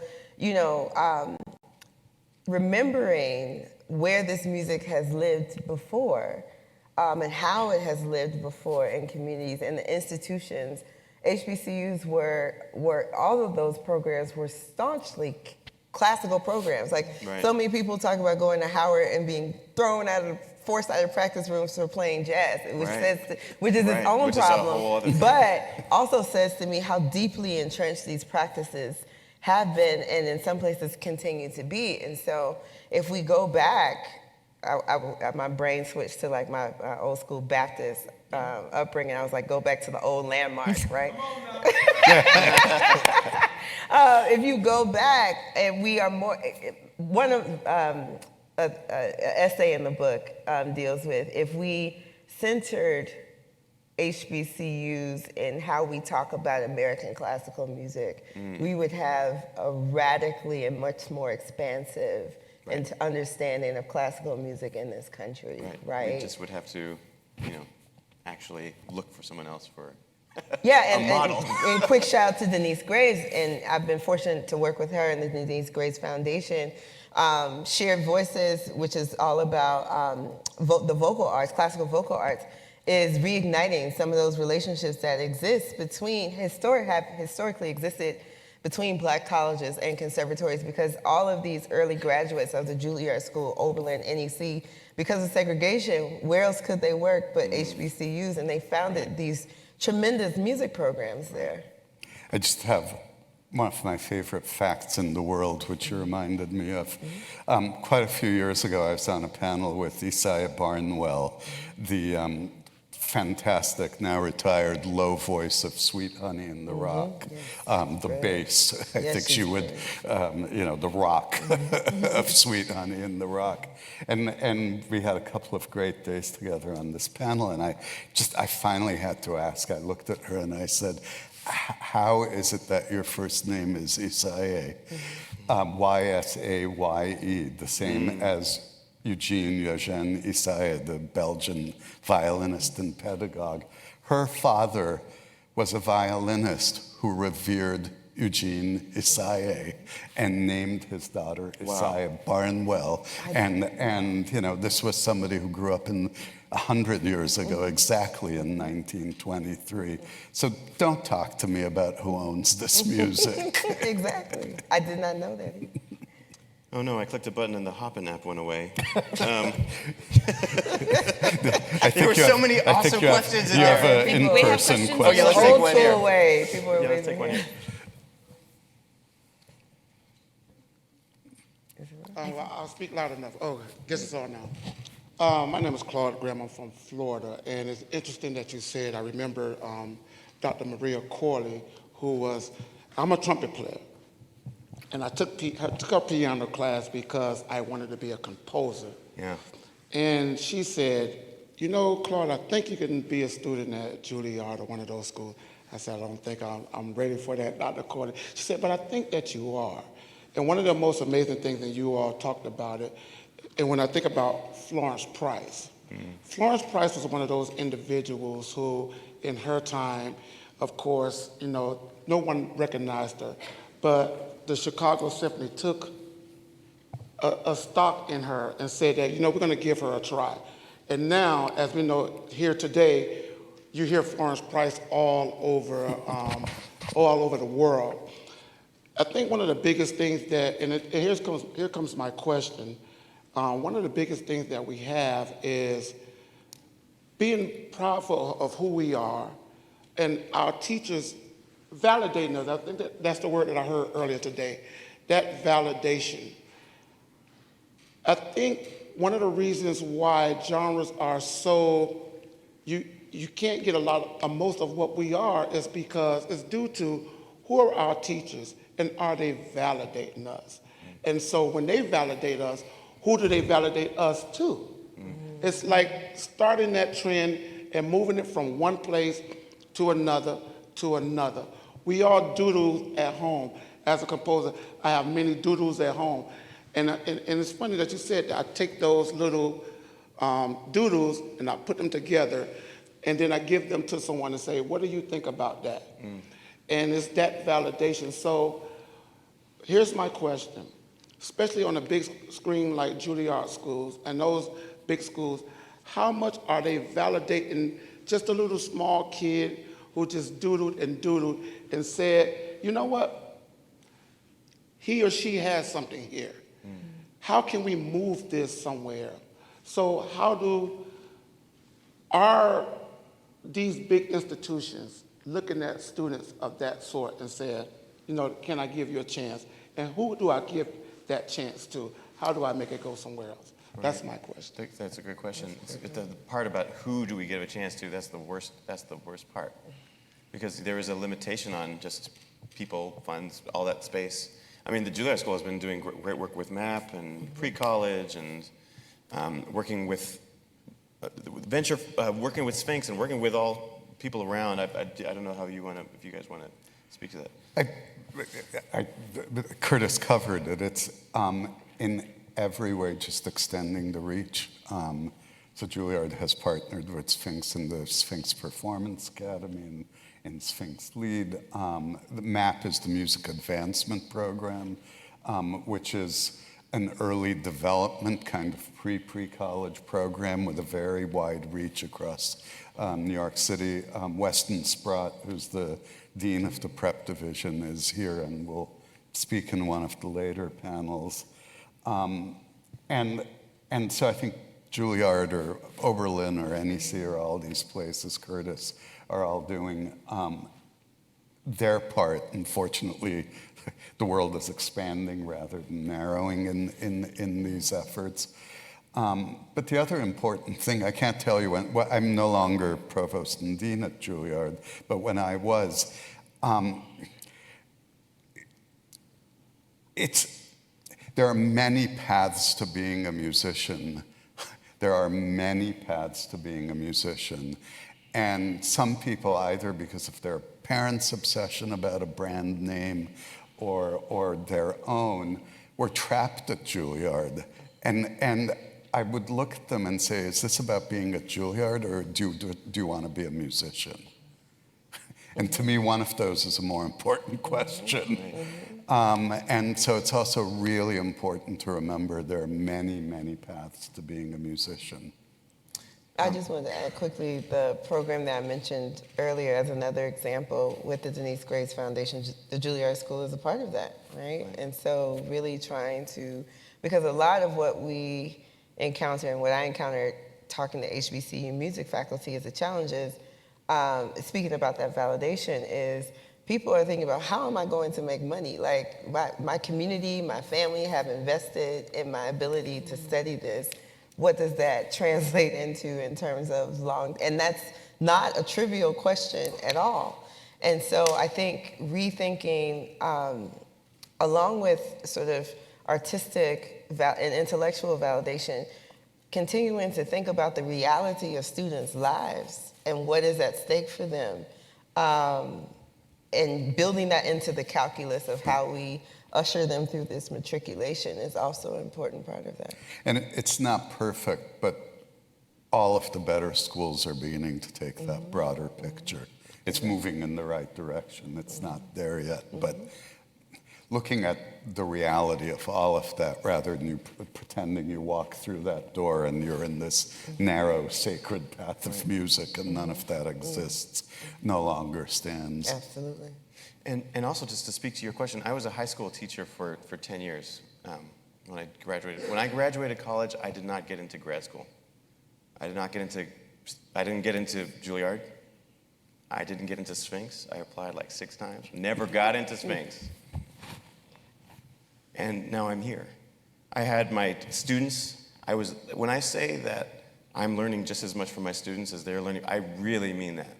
remembering where this music has lived before, and how it has lived before in communities and the institutions HBCUs were all of those programs were staunchly classical programs. Like so many people talk about going to Howard and being thrown out of four-sided practice rooms for playing jazz, which is its own problem, but also says to me how deeply entrenched these practices have been and in some places continue to be. And so if we go back, my brain switched to like my old school Baptist upbringing. I was like, go back to the old landmarks, right? If you go back, and we are more, one of an essay in the book deals with if we centered HBCUs and how we talk about American classical music, we would have a radically and much more expansive understanding of classical music in this country, right? We just would have to, actually look for someone else for a model. And quick shout out to Denise Graves, and I've been fortunate to work with her and the Denise Graves Foundation. Shared Voices, which is all about the vocal arts, classical vocal arts, is reigniting some of those relationships that exist between, have historically existed between Black colleges and conservatories, because all of these early graduates of the Juilliard School, Oberlin, NEC, because of segregation, where else could they work but HBCUs? And they founded these tremendous music programs there. I just have one of my favorite facts in the world, which you reminded me of. Quite a few years ago, I was on a panel with Isaiah Barnwell, the fantastic, now retired, low voice of Sweet Honey in the Rock. The bass, I think she would, the rock of Sweet Honey in the Rock. And we had a couple of great days together on this panel, and I finally had to ask. I looked at her and I said, how is it that your first name is Isaiah? Y-S-A-Y-E, the same as Eugene Isaiah, the Belgian violinist and pedagogue. Her father was a violinist who revered Eugene Isaiah and named his daughter Isaiah Barnwell. And this was somebody who grew up 100 years ago, exactly in 1923. So don't talk to me about who owns this music. Exactly. I did not know that. Oh no, I clicked a button and the Hopin app went away. There were so many awesome questions in there. You have an in-person question. Oh yeah, let's take one here. Away. People are let's take one here. I'll speak loud enough. Oh, guess it's on now. My name is Claude Graham. I'm from Florida, and it's interesting that you said. I remember Dr. Maria Corley, I'm a trumpet player. And I took a piano class because I wanted to be a composer. Yeah. And she said, Claude, I think you can be a student at Juilliard or one of those schools. I said, I don't think I'm ready for that, Dr. Corley. She said, but I think that you are. And one of the most amazing things that you all talked about it, and when I think about Florence Price, Florence Price was one of those individuals who, in her time, of course, no one recognized her, but the Chicago Symphony took a stock in her and said that, we're going to give her a try. And now, as we know here today, you hear Florence Price all over the world. I think one of the biggest things that, and here comes my question, one of the biggest things that we have is being proudful of who we are, and our teachers validating us. I think that's the word that I heard earlier today, that validation. I think one of the reasons why genres are so, you can't get most of what we are is because it's due to who are our teachers and are they validating us? And so when they validate us, who do they validate us to? It's like starting that trend and moving it from one place to another to another. We all doodle at home. As a composer, I have many doodles at home. And it's funny that you said that I take those little doodles and I put them together, and then I give them to someone and say, what do you think about that? And it's that validation. So here's my question. Especially on a big screen like Juilliard schools and those big schools, how much are they validating just a little small kid who just doodled and said, you know what? He or she has something here. How can we move this somewhere? So how do these big institutions looking at students of that sort and saying, you know, can I give you a chance? And who do I give that chance to? How do I make it go somewhere else? Right. That's my question. I think that's a great question. The part about who do we give a chance to, that's the worst part. Because there is a limitation on just people, funds, all that space. I mean, the Juilliard School has been doing great work with MAP and pre-college and working with working with Sphinx and working with all people around. I don't know how if you guys want to speak to that. Curtis covered it. It's in every way just extending the reach. So Juilliard has partnered with Sphinx in the Sphinx Performance Academy and Sphinx Lead. The MAP is the Music Advancement Program, which is an early development kind of pre-college program with a very wide reach across New York City. Weston Sprott, who's the dean of the prep division, is here and will speak in one of the later panels. And so I think Juilliard or Oberlin or NEC or all these places, Curtis, are all doing their part. Unfortunately, the world is expanding rather than narrowing in these efforts. But the other important thing, I can't tell you well, I'm no longer provost and dean at Juilliard, but when I was, there are many paths to being a musician. There are many paths to being a musician. And some people, either because of their parents' obsession about a brand name or their own, were trapped at Juilliard. And I would look at them and say, is this about being at Juilliard, or do you want to be a musician? And to me, one of those is a more important question. And so it's also really important to remember there are many, many paths to being a musician. I just wanted to add quickly the program that I mentioned earlier as another example with the Denise Graves Foundation. The Juilliard School is a part of that, right? And so really trying to, because a lot of what we encounter and what I encountered talking to HBCU music faculty as a challenge is, speaking about that validation, is people are thinking about how am I going to make money? Like my community, my family have invested in my ability to study this. What does that translate into in terms of and that's not a trivial question at all. And so I think rethinking, along with sort of artistic and intellectual validation, continuing to think about the reality of students' lives and what is at stake for them, and building that into the calculus of how we usher them through this matriculation is also an important part of that. And it's not perfect, but all of the better schools are beginning to take that broader picture. It's moving in the right direction. It's not there yet, but looking at the reality of all of that rather than you pretending you walk through that door and you're in this narrow, sacred path of music and none of that exists, no longer stands. Absolutely. And also, just to speak to your question, I was a high school teacher for 10 years when I graduated. When I graduated college, I did not get into grad school. I didn't get into Juilliard. I didn't get into Sphinx. I applied like 6 times. Never got into Sphinx. And now I'm here. I had my students. When I say that I'm learning just as much from my students as they're learning, I really mean that.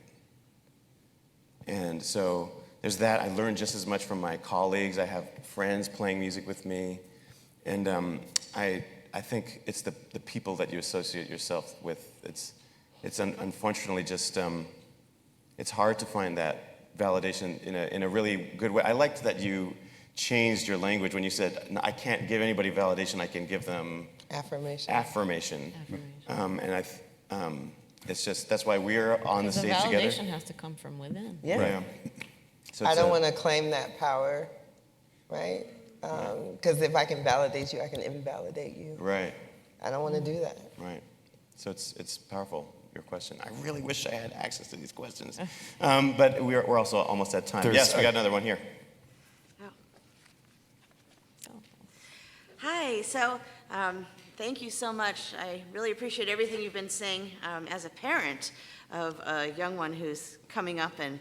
And so there's that. I learn just as much from my colleagues. I have friends playing music with me. And I think it's the people that you associate yourself with. It's unfortunately just, it's hard to find that validation in a really good way. I liked that you changed your language when you said, no, I can't give anybody validation, I can give them affirmation. And it's just, that's why we're on the stage together. The validation has to come from within. Yeah. Right. So I don't want to claim that power, right? Because if I can validate you, I can invalidate you. Right. I don't want to do that. Right. So it's powerful. your question. I really wish I had access to these questions. But we're also almost at time. Yes, we got another one here. Hi, so thank you so much. I really appreciate everything you've been saying as a parent of a young one who's coming up and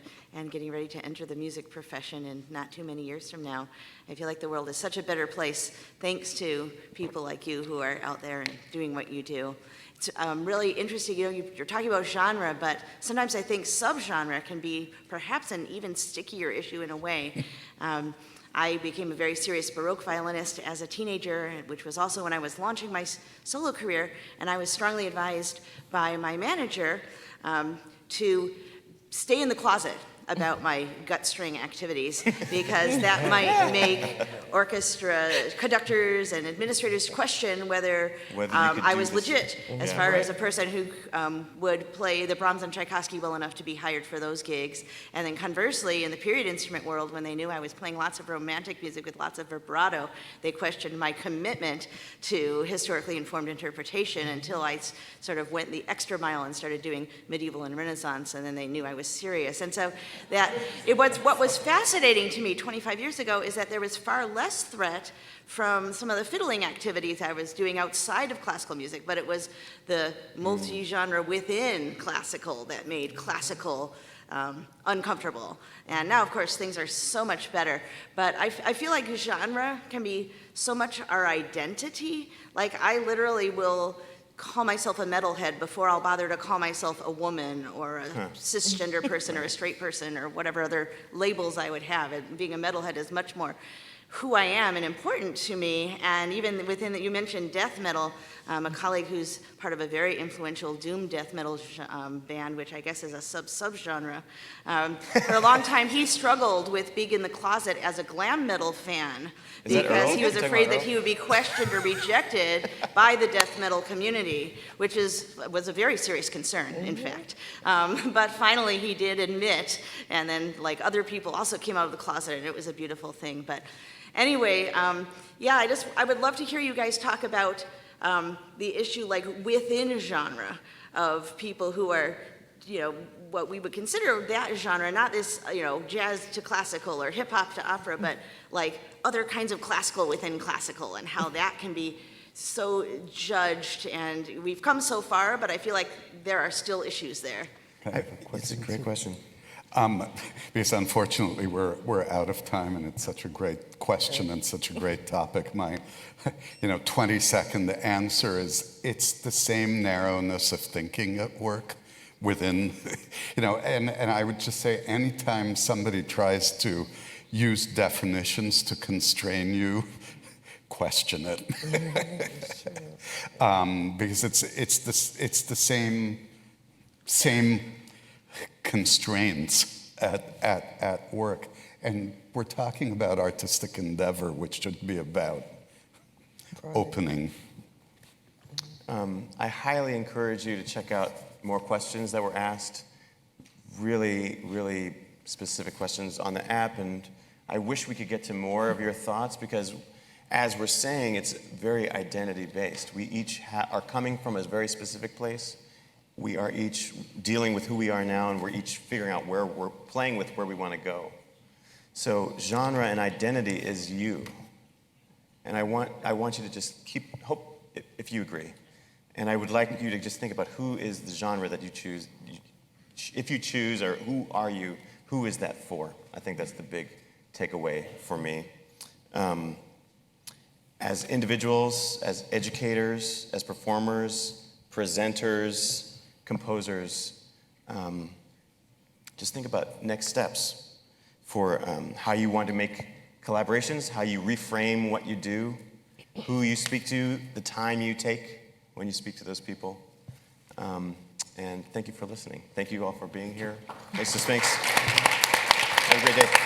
getting ready to enter the music profession in not too many years from now. I feel like the world is such a better place thanks to people like you who are out there and doing what you do. It's really interesting, you're talking about genre, but sometimes I think subgenre can be perhaps an even stickier issue in a way. I became a very serious Baroque violinist as a teenager, which was also when I was launching my solo career, and I was strongly advised by my manager to stay in the closet about my gut string activities because that might make orchestra conductors and administrators question whether I was legit as far as a person who would play the Brahms and Tchaikovsky well enough to be hired for those gigs. And then conversely, in the period instrument world, when they knew I was playing lots of romantic music with lots of vibrato, they questioned my commitment to historically informed interpretation until I sort of went the extra mile and started doing medieval and Renaissance, and then they knew I was serious. And so what was fascinating to me 25 years ago is that there was far less threat from some of the fiddling activities I was doing outside of classical music, but it was the multi-genre within classical that made classical uncomfortable. And now, of course, things are so much better. But I feel like genre can be so much our identity. Like, I literally will call myself a metalhead before I'll bother to call myself a woman or a cisgender person or a straight person or whatever other labels I would have. And being a metalhead is much more who I am and important to me. And even within that, you mentioned death metal. A colleague who's part of a very influential doom death metal band, which I guess is a subgenre. For a long time, he struggled with being in the closet as a glam metal fan because he was afraid that he would be questioned or rejected by the death metal community, which was a very serious concern, in fact. But finally, he did admit, and then like other people also came out of the closet, and it was a beautiful thing. But anyway, yeah, I would love to hear you guys talk about the issue like within genre of people who are, what we would consider that genre, not this, jazz to classical or hip hop to opera, but like other kinds of classical within classical and how that can be so judged. And we've come so far, but I feel like there are still issues there. It's a great question. Because unfortunately we're out of time, and it's such a great question and such a great topic. My 20-second answer is it's the same narrowness of thinking at work within, and I would just say anytime somebody tries to use definitions to constrain you, question it. Because it's the same constraints at work. And we're talking about artistic endeavor, which should be about opening. I highly encourage you to check out more questions that were asked, really, really specific questions on the app. And I wish we could get to more of your thoughts because, as we're saying, it's very identity-based. We each are coming from a very specific place. We are each dealing with who we are now, and we're each figuring out where we're playing with where we want to go. So genre and identity is you. And I want you to just hope, if you agree. And I would like you to just think about who is the genre that you choose. If you choose, or who are you, who is that for? I think that's the big takeaway for me. As individuals, as educators, as performers, presenters, composers, just think about next steps for how you want to make collaborations, how you reframe what you do, who you speak to, the time you take when you speak to those people. And thank you for listening. Thank you all for being here. Thanks to Sphinx. Have a great day.